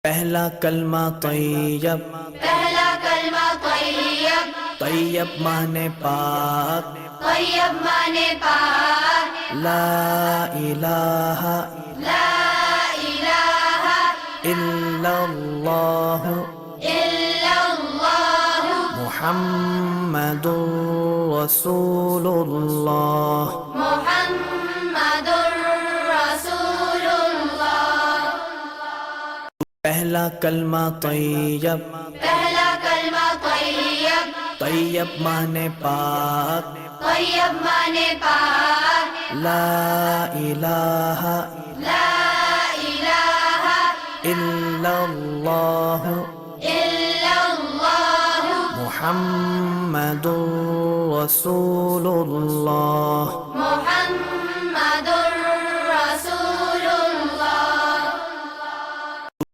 پہلا کلمہ طیب، پہلا کلمہ طیب، طیب مانے پاک، طیب مانے پاک، لا الہ لا الہ الا اللہ الا اللہ محمد رسول اللہ۔ محمد رسول اللہ۔ پہلا کلمہ طیب، پہلا کلمہ طیب، طیب مانے پاک، طیب مانے پاک، لا الہ لا الہ الا اللہ الا اللہ محمد رسول اللہ۔ محمد رسول اللہ۔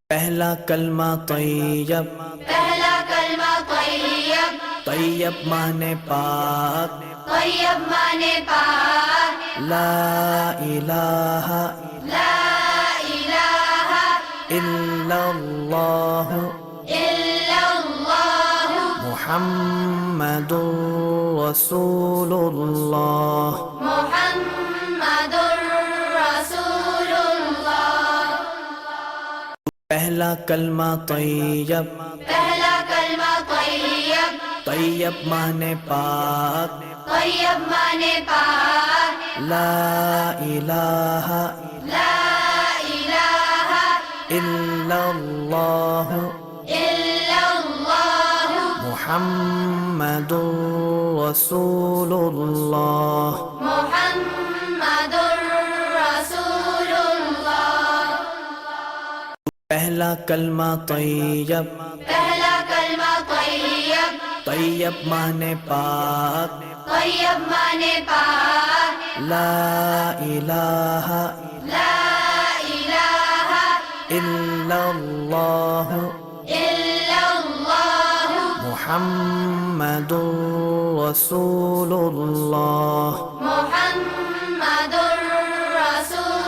پہلا کلمہ طیب، پہلا کلمہ طیب، طیب مانے پاک، طیب مانے پاک، لا الہ لا الہ الا اللہ الا اللہ محمد رسول اللہ۔ محمد رسول اللہ۔ پہلا کلمہ طیب، پہلا کلمہ طیب، طیب مانے پاک، طیب مانے پاک، لا الہ لا الہ الا اللہ الا اللہ محمد رسول اللہ۔ محمد رسول اللہ۔ پہلا کلمہ طیب، پہلا کلمہ طیب، طیب مانے پاک، طیب مانے پاک، لا الہ لا الہ الا اللہ الا اللہ محمد رسول اللہ۔ محمد رسول